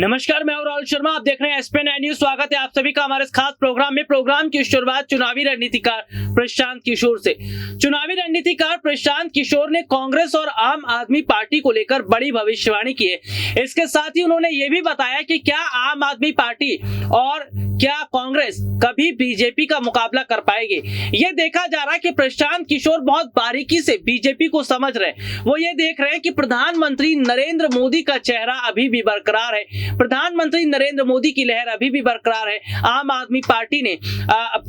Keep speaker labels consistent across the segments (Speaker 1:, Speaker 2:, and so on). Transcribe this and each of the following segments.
Speaker 1: नमस्कार, मैं राहुल शर्मा। आप देख रहे हैं एसपी न्यूज। स्वागत है आप सभी का हमारे इस खास प्रोग्राम में। प्रोग्राम की शुरुआत चुनावी रणनीतिकार प्रशांत किशोर से। चुनावी रणनीतिकार प्रशांत किशोर ने कांग्रेस और आम आदमी पार्टी को लेकर बड़ी भविष्यवाणी की है। इसके साथ ही उन्होंने ये भी बताया कि क्या आम आदमी पार्टी और क्या कांग्रेस कभी बीजेपी का मुकाबला कर पाएगी। ये देखा जा रहा है कि प्रशांत किशोर बहुत बारीकी से बीजेपी को समझ रहे हैं। वो ये देख रहे हैं कि प्रधानमंत्री नरेंद्र मोदी का चेहरा अभी भी बरकरार है, प्रधानमंत्री नरेंद्र मोदी की लहर अभी भी बरकरार है। आम आदमी पार्टी ने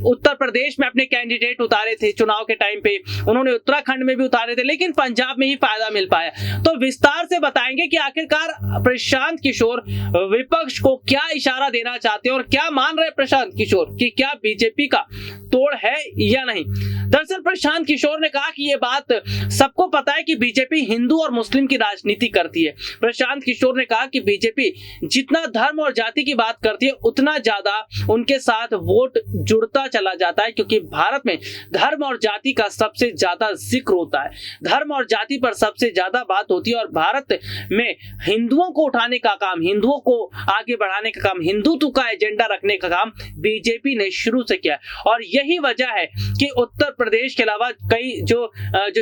Speaker 1: उत्तर प्रदेश में अपने कैंडिडेट उतारे थे चुनाव के टाइम पे, उन्होंने उत्तराखंड में भी उतारे थे, लेकिन पंजाब में ही फायदा मिल पाया। तो विस्तार से बताएंगे कि आखिरकार प्रशांत किशोर विपक्ष को क्या इशारा देना चाहते हैं और क्या मान रहे प्रशांत किशोर कि क्या बीजेपी का तोड़ है या नहीं। दरअसल प्रशांत किशोर ने कहा कि ये बात सबको पता है कि बीजेपी हिंदू और मुस्लिम की राजनीति करती है। प्रशांत किशोर ने कहा कि बीजेपी जितना धर्म और जाति की बात करती है उतना ज्यादा उनके साथ वोट जुड़ता चला जाता है, क्योंकि भारत में धर्म और जाति का सबसे ज्यादा जिक्र होता है, धर्म और जाति पर सबसे ज्यादा बात होती है। और भारत में हिंदुओं को उठाने का काम, हिंदुओं को आगे बढ़ाने का काम, हिंदुत्व का एजेंडा रखने का काम बीजेपी ने शुरू से किया। और यही वजह है कि उत्तर प्रदेश के अलावा कई जो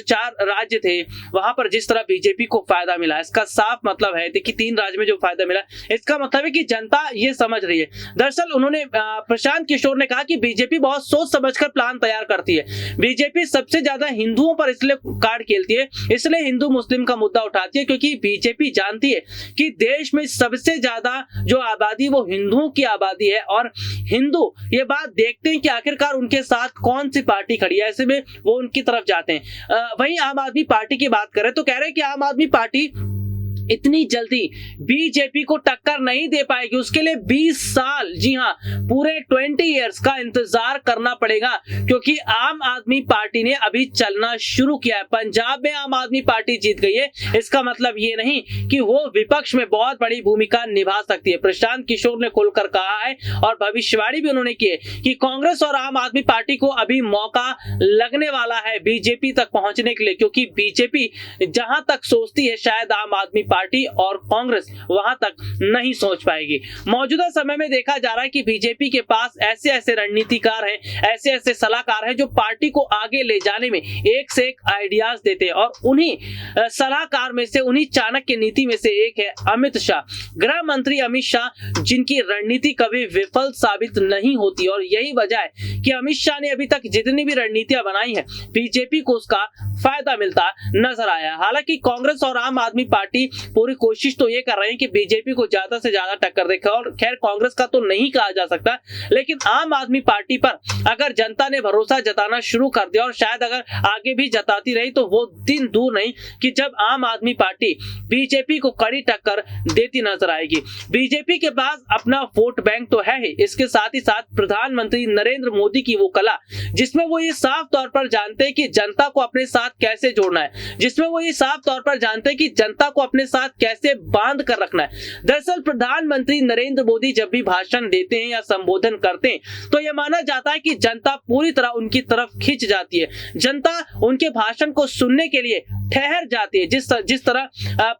Speaker 1: 4 राज्य थे वहां पर जिस तरह बीजेपी को फायदा मिला, इसका साफ मतलब है कि 3 राज्य में जो फायदा मिला, इसका मतलब है कि जनता ये समझ रही है। दरअसल उन्होंने प्रशांत किशोर ने कहा कि बीजेपी बहुत सोच समझकर प्लान तैयार करती है। बीजेपी सबसे ज्यादा हिंदुओं पर इसलिए कार्ड खेलती है, इसलिए हिंदू मुस्लिम का मुद्दा उठाती है, क्योंकि बीजेपी जानती है कि देश में सबसे ज्यादा जो आबादी वो हिंदुओं की आबादी है। और हिंदू ये बात देखते हैं कि आखिरकार उनके साथ कौन सी पार्टी खड़ी है, ऐसे में वो उनकी तरफ जाते हैं। वहीं आम आदमी पार्टी की बात करें तो कह रहे हैं कि आम आदमी पार्टी इतनी जल्दी बीजेपी को टक्कर नहीं दे पाएगी, उसके लिए 20 साल, जी हां पूरे 20 इयर्स का इंतजार करना पड़ेगा, क्योंकि आम आदमी पार्टी ने अभी चलना शुरू किया है। पंजाब में आम आदमी पार्टी जीत गई है, इसका मतलब ये नहीं कि वो विपक्ष में बहुत बड़ी भूमिका निभा सकती है। प्रशांत किशोर ने खुलकर कहा है और भविष्यवाणी भी उन्होंने की है कि कांग्रेस और आम आदमी पार्टी को अभी मौका लगने वाला है बीजेपी तक पहुंचने के लिए, क्योंकि बीजेपी जहां तक सोचती है शायद आम आदमी पार्टी और कांग्रेस वहां तक नहीं सोच पाएगी। मौजूदा समय में देखा जा रहा है कि बीजेपी के पास ऐसे ऐसे रणनीतिकार हैं, ऐसे ऐसे सलाहकार हैं जो पार्टी को आगे ले जाने में एक से एक आइडियाज देते हैं। और उन्हीं सलाहकार में से, उन्हीं चाणक्य नीति में से एक है अमित शाह, गृह मंत्री अमित शाह, जिनकी रणनीति कभी विफल साबित नहीं होती। और यही वजह है कि अमित शाह ने अभी तक जितनी भी रणनीतियां बनाई है बीजेपी को उसका फायदा मिलता नजर आया। हालांकि कांग्रेस और आम आदमी पार्टी पूरी कोशिश तो ये कर रहे हैं कि बीजेपी को ज्यादा से ज्यादा टक्कर देखे। और खैर कांग्रेस का तो नहीं कहा जा सकता, लेकिन आम आदमी पार्टी पर अगर जनता ने भरोसा जताना शुरू कर दिया और शायद अगर आगे भी जताती रही तो वो दिन दूर नहीं कि जब आम आदमी पार्टी बीजेपी को कड़ी टक्कर देती नजर आएगी। बीजेपी के पास अपना वोट बैंक तो है ही, इसके साथ ही साथ प्रधानमंत्री नरेंद्र मोदी की वो कला जिसमें वो ये साफ तौर पर जानते हैं कि जनता को अपने साथ कैसे जोड़ना है, जिसमें वो ये साफ तौर पर जानते हैं कि जनता को अपने साथ कैसे बांध कर रखना है। दरअसल प्रधानमंत्री नरेंद्र मोदी जब भी भाषण देते हैं या संबोधन करते हैं तो यह माना जाता है कि जनता पूरी तरह उनकी तरफ खिंच जाती है, जनता उनके भाषण को सुनने के लिए ठहर जाती है, जिस तरह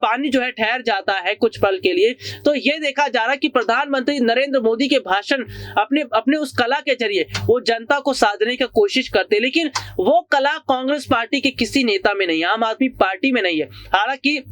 Speaker 1: पानी जो है ठहर जाता है कुछ पल के लिए। तो ये देखा जा रहा है कि प्रधानमंत्री नरेंद्र मोदी के भाषण अपने उस कला के जरिए वो जनता को साधने की कोशिश करते हैं, लेकिन वो कला कांग्रेस पार्टी के किसी नेता में नहीं है, आम आदमी पार्टी में नहीं है। हालांकि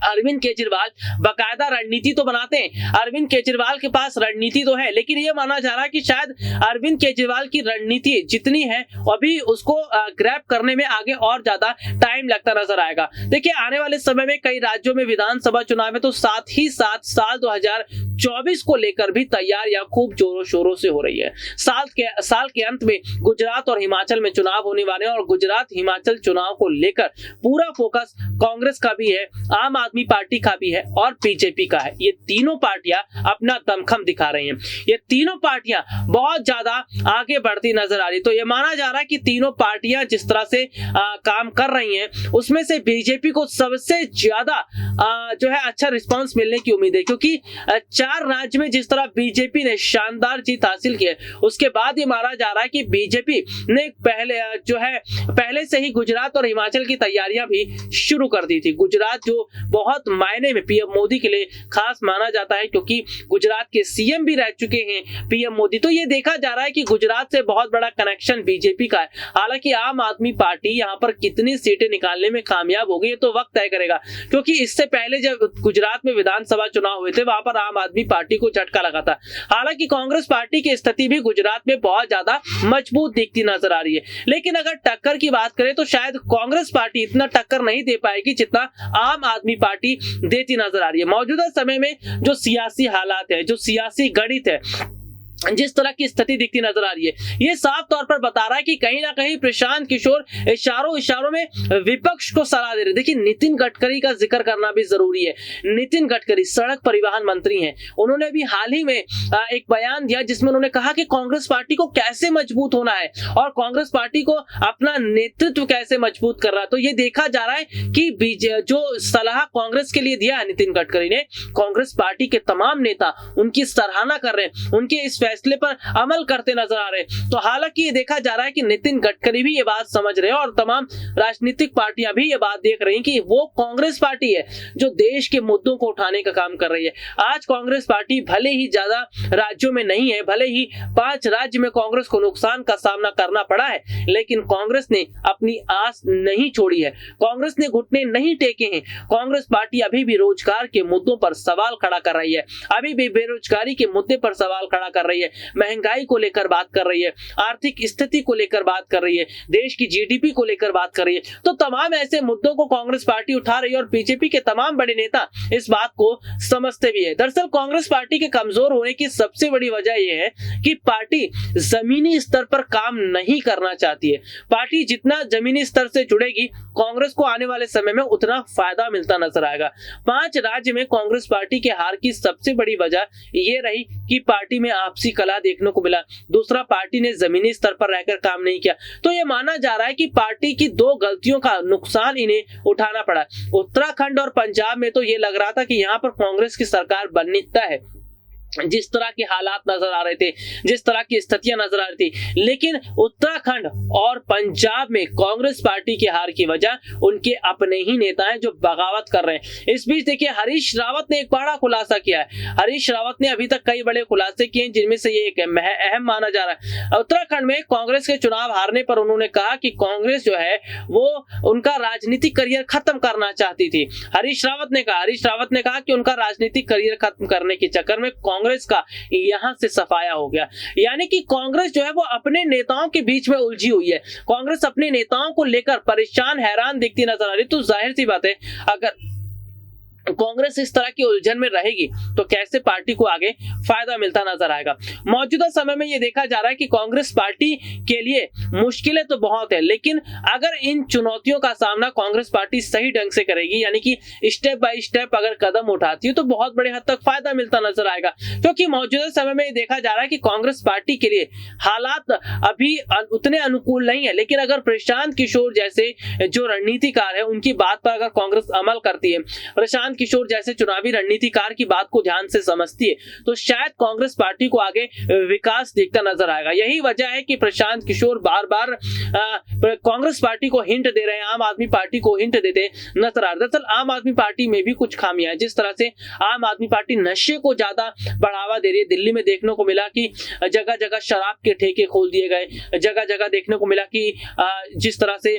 Speaker 1: अरविंद केजरीवाल बाकायदा रणनीति तो बनाते हैं, अरविंद केजरीवाल के पास रणनीति तो है, लेकिन ये माना जा रहा है कि शायद अरविंद केजरीवाल की रणनीति जितनी है अभी उसको ग्रैब करने में आगे और ज्यादा टाइम लगता नजर आएगा। देखिए आने वाले समय में कई राज्यों में विधानसभा चुनाव है, तो साथ ही साथ साल 2024 को लेकर भी तैयारियां खूब जोरों शोरों से हो रही है। साल के अंत में गुजरात और हिमाचल में चुनाव होने वाले हैं और गुजरात हिमाचल चुनाव को लेकर पूरा फोकस कांग्रेस का भी है, आम आदमी पार्टी का भी है और बीजेपी का है। ये तीनों पार्टियां अपना दमखम दिखा रही हैं, ये तीनों पार्टियां बहुत ज्यादा आगे बढ़ती नजर आ रही। तो ये माना जा रहा है कि तीनों पार्टियां जिस तरह से काम कर रही हैं उसमें से बीजेपी को सबसे ज्यादा जो है अच्छा रिस्पांस मिलने की उम्मीद है, क्योंकि 4 राज्य में जिस तरह बीजेपी ने शानदार जीत हासिल की है उसके बाद ये माना जा रहा है कि बीजेपी ने पहले से ही गुजरात और हिमाचल की तैयारियां भी शुरू कर दी थी। गुजरात जो बहुत मायने में पीएम मोदी के लिए खास माना जाता है, क्योंकि गुजरात के सीएम भी रह चुके हैं पीएम मोदी। तो ये देखा जा रहा है कि गुजरात से बहुत बड़ा कनेक्शन बीजेपी का है। हालांकि आम आदमी पार्टी यहाँ पर कितनी सीटें निकालने में कामयाब होगी ये तो वक्त तय करेगा, क्योंकि इससे पहले जब गुजरात में विधानसभा चुनाव हुए थे वहां पर आम आदमी पार्टी को झटका लगा था। हालांकि कांग्रेस पार्टी की स्थिति भी गुजरात में बहुत ज्यादा मजबूत दिखती नजर आ रही है, लेकिन अगर टक्कर की बात करें तो शायद कांग्रेस पार्टी इतना टक्कर नहीं दे पाएगी जितना आम आदमी पार्टी देती नजर आ रही है। मौजूदा समय में जो सियासी हालात है, जो सियासी गणित है, जिस तरह की स्थिति दिखती नजर आ रही है, ये साफ तौर पर बता रहा है कि कहीं ना कहीं प्रशांत किशोर इशारों में विपक्ष को सलाह दे रहे। देखिए, नितिन गडकरी का जिक्र करना भी जरूरी है। नितिन गडकरी सड़क परिवहन मंत्री हैं। उन्होंने भी हाल ही में एक बयान दिया जिसमें उन्होंने कहा कि कांग्रेस पार्टी को कैसे मजबूत होना है और कांग्रेस पार्टी को अपना नेतृत्व कैसे मजबूत कर रहा है। तो ये देखा जा रहा है कि जो सलाह कांग्रेस के लिए दिया है नितिन गडकरी ने, कांग्रेस पार्टी के तमाम नेता उनकी सराहना कर रहे हैं, उनके इस फैसले पर अमल करते नजर आ रहे हैं। तो हालांकि ये देखा जा रहा है कि नितिन गडकरी भी ये बात समझ रहे हैं और तमाम राजनीतिक पार्टियां भी ये बात देख रही हैं कि वो कांग्रेस पार्टी है जो देश के मुद्दों को उठाने का काम कर रही है। आज कांग्रेस पार्टी भले ही ज्यादा राज्यों में नहीं है, भले ही 5 राज्य में कांग्रेस को नुकसान का सामना करना पड़ा है, लेकिन कांग्रेस ने अपनी आस नहीं छोड़ी है, कांग्रेस ने घुटने नहीं टेके हैं। कांग्रेस पार्टी अभी भी रोजगार के मुद्दों पर सवाल खड़ा कर रही है, अभी भी बेरोजगारी के मुद्दे पर सवाल खड़ा कर रही है, महंगाई को लेकर बात कर रही है, आर्थिक स्थिति को लेकर बात कर रही है, देश की जीडीपी को लेकर बात कर रही है। तो तमाम ऐसे मुद्दों को कांग्रेस पार्टी उठा रही है और बीजेपी के तमाम बड़े नेता इस बात को समझते भी है। दरअसल कांग्रेस पार्टी के कमजोर होने की सबसे बड़ी वजह यह है कि पार्टी जमीनी स्तर पर काम नहीं करना चाहती है। पार्टी जितना जमीनी स्तर से जुड़ेगी, कांग्रेस को आने वाले समय में उतना फायदा मिलता नजर आएगा। 5 राज्य में कांग्रेस पार्टी के हार की सबसे बड़ी वजह यह रही कि पार्टी में आपसी कला देखने को मिला। दूसरा, पार्टी ने जमीनी स्तर पर रहकर काम नहीं किया। तो यह माना जा रहा है कि पार्टी की 2 गलतियों का नुकसान इन्हें उठाना पड़ा। उत्तराखंड और पंजाब में तो यह लग रहा था कि यहाँ पर कांग्रेस की सरकार बननी तय है, जिस तरह के हालात नजर आ रहे थे, जिस तरह की स्थितियां नजर आ रही थी। लेकिन उत्तराखंड और पंजाब में कांग्रेस पार्टी की हार की वजह उनके अपने ही नेता हैं जो बगावत कर रहे हैं। इस बीच देखिए, हरीश रावत ने एक बड़ा खुलासा किया है। हरीश रावत ने अभी तक कई बड़े खुलासे किए हैं, जिनमें से ये एक अहम माना जा रहा है। उत्तराखंड में कांग्रेस के चुनाव हारने पर उन्होंने कहा कि कांग्रेस जो है वो उनका राजनीतिक करियर खत्म करना चाहती थी। हरीश रावत ने कहा कि उनका राजनीतिक करियर खत्म करने के चक्कर में कांग्रेस का यहां से सफाया हो गया। यानी कि कांग्रेस जो है वो अपने नेताओं के बीच में उलझी हुई है। कांग्रेस अपने नेताओं को लेकर परेशान, हैरान दिखती नजर आ रही। तो जाहिर सी बात है, अगर कांग्रेस इस तरह की उलझन में रहेगी तो कैसे पार्टी को आगे फायदा मिलता नजर आएगा। मौजूदा समय में यह देखा जा रहा है कि कांग्रेस पार्टी के लिए मुश्किलें तो बहुत है, लेकिन अगर इन चुनौतियों का सामना कांग्रेस पार्टी सही ढंग से करेगी, यानी कि स्टेप बाय स्टेप अगर कदम उठाती है, तो बहुत बड़े हद तक फायदा मिलता नजर आएगा। क्योंकि मौजूदा समय में देखा जा रहा है कि कांग्रेस पार्टी के लिए हालात अभी उतने अनुकूल नहीं है, लेकिन अगर प्रशांत किशोर जैसे जो रणनीतिकार है उनकी बात पर अगर कांग्रेस अमल करती है, प्रशांत किशोर जैसे चुनावी रणनीतिकार की बात को ध्यान से समझती है, तो शायद कांग्रेस पार्टी को आगे विकास दिखता नजर आएगा। यही वजह है कि प्रशांत किशोर बार-बार कांग्रेस पार्टी को हिंट दे रहे हैं, आम आदमी पार्टी को हिंट देते नजर आ रहे हैं। दरअसल आम आदमी पार्टी में भी कुछ खामियां हैं। जिस तरह से आम आदमी पार्टी नशे को ज्यादा बढ़ावा दे रही है, दिल्ली में देखने को मिला कि जगह जगह शराब के ठेके खोल दिए गए, जगह जगह देखने को मिला कि जिस तरह से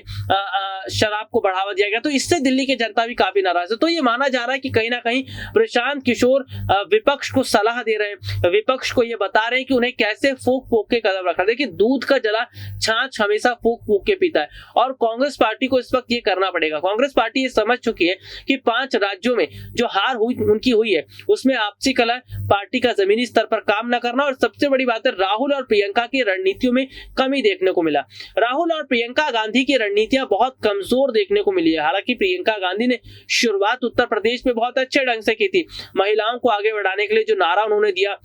Speaker 1: शराब को बढ़ावा दिया गया, तो इससे दिल्ली की जनता भी काफी नाराज है। तो ये माना जा रहा है कि कहीं ना कहीं प्रशांत किशोर विपक्ष को सलाह दे रहे हैं, विपक्ष को ये बता रहे हैं कि उन्हें कैसे फूक फूक के कदम रखना। देखिए, दूध का जला छाछ हमेशा फूक फूक के पीता है और कांग्रेस पार्टी को इस वक्त ये करना पड़ेगा। कांग्रेस पार्टी ये समझ चुकी है कि 5 राज्यों में जो हार उनकी हुई है उसमें आपसी कलह, पार्टी का जमीनी स्तर पर काम न करना, और सबसे बड़ी बात है राहुल और प्रियंका की रणनीतियों में कमी देखने को मिला। राहुल और प्रियंका गांधी की रणनीतियां बहुत कमजोर देखने को मिली है। हालांकि प्रियंका गांधी ने शुरुआत उत्तर प्रदेश में बहुत अच्छे ढंग से की थी। महिलाओं को आगे बढ़ाने के लिए जो नारा उन्होंने दिया,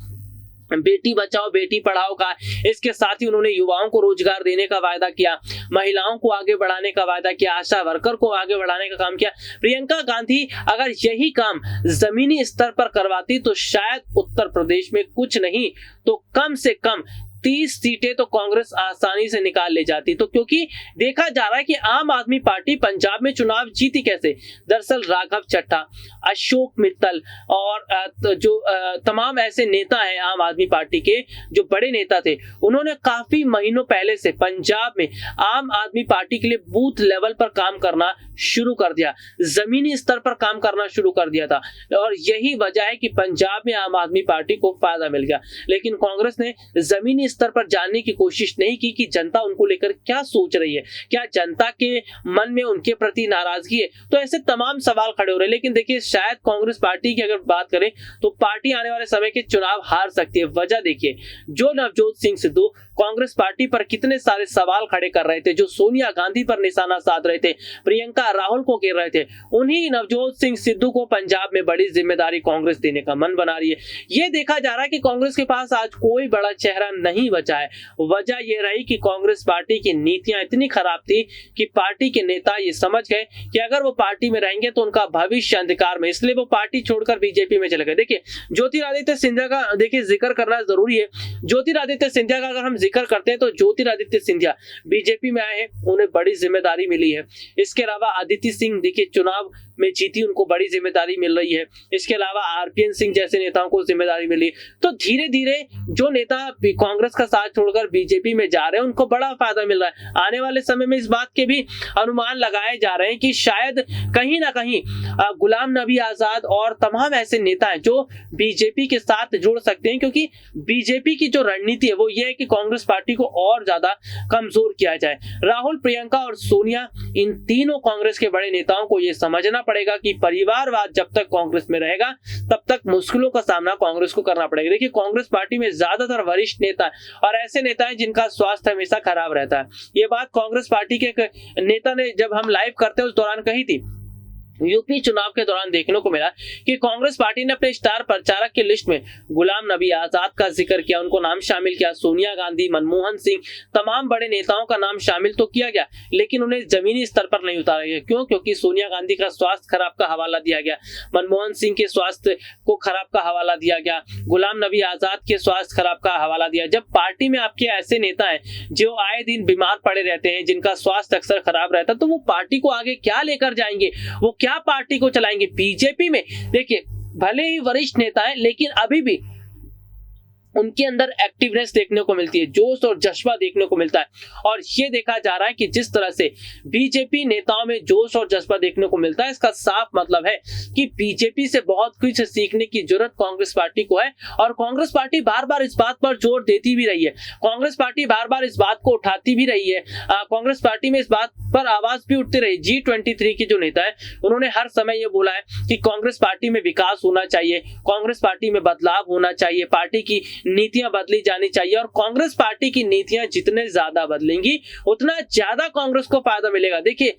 Speaker 1: बेटी बचाओ बेटी पढ़ाओ का, इसके साथ ही उन्होंने युवाओं को रोजगार देने का वायदा किया, महिलाओं को आगे बढ़ाने का वायदा किया, आशा वर्कर को आगे बढ़ाने का काम किया। प्रियंका गांधी अगर यही काम जमीनी स्तर पर करवाती तो शायद उत्तर प्रदेश में कुछ नहीं तो कम से कम 30 सीटें तो कांग्रेस आसानी से निकाल ले जाती। तो क्योंकि देखा जा रहा है कि आम आदमी पार्टी पंजाब में चुनाव जीती कैसे, दरअसल राघव चड्ढा, अशोक मित्तल और जो तमाम ऐसे नेता हैं आम आदमी पार्टी के जो बड़े नेता थे, उन्होंने काफी महीनों पहले से पंजाब में आम आदमी पार्टी के लिए बूथ लेवल पर काम करना शुरू कर दिया, जमीनी स्तर पर काम करना शुरू कर दिया था। और यही वजह है कि पंजाब में आम आदमी पार्टी को फायदा मिल गया। लेकिन कांग्रेस ने जमीनी स्तर पर जानने की कोशिश नहीं की कि जनता उनको लेकर क्या सोच रही है, क्या जनता के मन में उनके प्रति नाराजगी है। तो ऐसे तमाम सवाल खड़े हो रहे हैं। लेकिन देखिए, शायद कांग्रेस पार्टी की अगर बात करें तो पार्टी आने वाले समय के चुनाव हार सकती है। वजह देखिए, जो नवजोत सिंह सिद्धू कांग्रेस पार्टी पर कितने सारे सवाल खड़े कर रहे थे, जो सोनिया गांधी पर निशाना साध रहे थे, प्रियंका राहुल को घेर रहे थे, उन्हीं नवजोत सिंह सिद्धू को पंजाब में बड़ी जिम्मेदारी कांग्रेस देने का मन बना रही है। ये देखा जा रहा है कि कांग्रेस के पास आज कोई बड़ा चेहरा नहीं बचा है। वजह ये रही कि कांग्रेस पार्टी की नीतियां इतनी खराब थी कि पार्टी के नेता ये समझ गए कि अगर वो पार्टी में रहेंगे तो उनका भविष्य अंधकार में, इसलिए वो पार्टी छोड़कर बीजेपी में चले गए। देखिए, ज्योतिरादित्य सिंधिया का देखिए जिक्र करना जरूरी है। ज्योतिरादित्य सिंधिया का अगर हम जिक्र करते हैं तो ज्योतिरादित्य सिंधिया बीजेपी में आए हैं, उन्हें बड़ी जिम्मेदारी मिली है। इसके अलावा अदिति सिंह देखिए चुनाव में जीती, उनको बड़ी जिम्मेदारी मिल रही है। इसके अलावा आरपीएन सिंह जैसे नेताओं को जिम्मेदारी मिली। तो धीरे धीरे जो नेता कांग्रेस का साथ छोड़कर बीजेपी में जा रहे हैं उनको बड़ा फायदा मिल रहा है। आने वाले समय में इस बात के भी अनुमान लगाए जा रहे हैं कि शायद कहीं ना कहीं गुलाम नबी आजाद और तमाम ऐसे नेता हैं जो बीजेपी के साथ जुड़ सकते हैं, क्योंकि बीजेपी की जो रणनीति है वो ये है कि कांग्रेस पार्टी को और ज्यादा कमजोर किया जाए। राहुल, प्रियंका और सोनिया, इन तीनों कांग्रेस के बड़े नेताओं को यह समझना पड़ेगा कि परिवारवाद जब तक कांग्रेस में रहेगा तब तक मुश्किलों का सामना कांग्रेस को करना पड़ेगा। देखिए, कांग्रेस पार्टी में ज्यादातर वरिष्ठ नेता हैं और ऐसे नेता हैं जिनका स्वास्थ्य हमेशा खराब रहता है। ये बात कांग्रेस पार्टी के एक नेता ने जब हम लाइव करते हैं उस दौरान कही थी। यूपी चुनाव के दौरान देखने को मिला कि कांग्रेस पार्टी ने अपने स्टार प्रचारक की लिस्ट में गुलाम नबी आजाद का जिक्र किया, उनको नाम शामिल किया, सोनिया गांधी, मनमोहन सिंह, तमाम बड़े नेताओं का नाम शामिल तो किया गया, लेकिन उन्हें जमीनी स्तर पर नहीं उतारा गया। क्यों? क्योंकि सोनिया गांधी का स्वास्थ्य खराब का हवाला दिया गया, मनमोहन सिंह के स्वास्थ्य को खराब का हवाला दिया गया, गुलाम नबी आजाद के स्वास्थ्य खराब का हवाला दिया। जब पार्टी में आपके ऐसे नेता हैं जो आए दिन बीमार पड़े रहते हैं, जिनका स्वास्थ्य अक्सर खराब रहता है, तो वो पार्टी को आगे क्या लेकर जाएंगे, वो क्या पार्टी को चलाएंगे? बीजेपी में देखिए भले ही वरिष्ठ नेता है लेकिन अभी भी उनके अंदर एक्टिवनेस देखने को मिलती है, जोश और जज्बा देखने को मिलता है। और ये देखा जा रहा है कि जिस तरह से बीजेपी नेताओं में जोश और जज्बा देखने को मिलता है, इसका साफ मतलब है कि बीजेपी से बहुत कुछ सीखने की जरूरत कांग्रेस पार्टी को है। और कांग्रेस पार्टी बार बार इस बात पर जोर देती भी रही है, कांग्रेस पार्टी बार बार इस बात को उठाती भी रही है, कांग्रेस पार्टी में इस बात पर आवाज भी उठती रही। G23 के जो नेता है उन्होंने हर समय ये बोला है कि कांग्रेस पार्टी में विकास होना चाहिए, कांग्रेस पार्टी में बदलाव होना चाहिए, पार्टी की नीतियां बदली जानी चाहिए। और कांग्रेस पार्टी की नीतियां जितने ज्यादा बदलेंगी उतना ज्यादा कांग्रेस को फायदा मिलेगा। देखिए,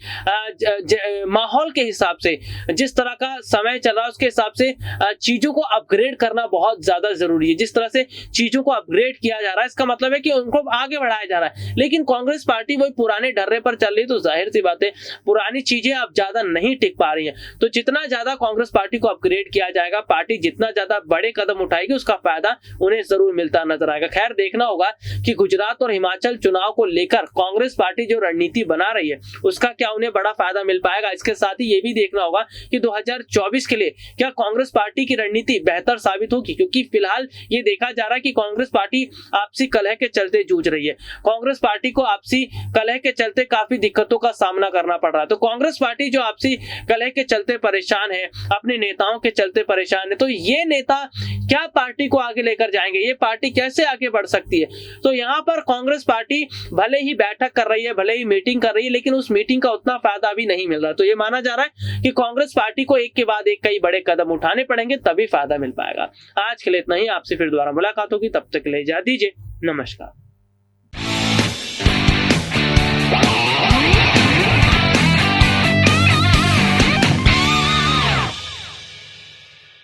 Speaker 1: माहौल के हिसाब से, जिस तरह का समय चल रहा है उसके हिसाब से चीजों को अपग्रेड करना बहुत ज्यादा जरूरी है। जिस तरह से चीजों को अपग्रेड किया जा रहा है इसका मतलब है कि उनको आगे बढ़ाया जा रहा है। लेकिन कांग्रेस पार्टी वही पुराने ढर्रे पर चल रही, तो जाहिर सी बात है पुरानी चीजें अब ज्यादा नहीं टिक पा रही हैं। तो जितना ज्यादा कांग्रेस पार्टी को अपग्रेड किया जाएगा, पार्टी जितना ज्यादा बड़े कदम उठाएगी, उसका फायदा उन्हें जरूर मिलता नजर आएगा। खैर, देखना होगा कि गुजरात और हिमाचल चुनाव को लेकर कांग्रेस पार्टी जो रणनीति बना रही है उसका क्या उन्हें बड़ा फायदा मिल पाएगा। इसके साथ ही ये भी देखना होगा कि 2024 के लिए क्या कांग्रेस पार्टी की रणनीति बेहतर साबित होगी, क्योंकि फिलहाल ये देखा जा रहा है कि कांग्रेस पार्टी आपसी कलह के चलते जूझ रही है। कांग्रेस पार्टी को आपसी कलह के चलते काफी दिक्कतों का सामना करना पड़ रहा है। तो कांग्रेस पार्टी जो आपसी कलह के चलते परेशान है, अपने नेताओं के चलते परेशान है, तो ये नेता क्या पार्टी को आगे लेकर जाएंगे, ये पार्टी कैसे आगे बढ़ सकती है। तो यहाँ पर कांग्रेस पार्टी भले ही बैठक कर रही है, भले ही मीटिंग कर रही है, लेकिन उस मीटिंग का उतना फायदा भी नहीं मिल रहा। तो ये माना जा रहा है कि कांग्रेस पार्टी को एक के बाद एक कई बड़े कदम उठाने पड़ेंगे, तभी फायदा मिल पाएगा। आज के लिए इतना ही, आपसे फिर दोबारा मुलाकात होगी, तब तक के लिए इजाजत दीजिए, नमस्कार।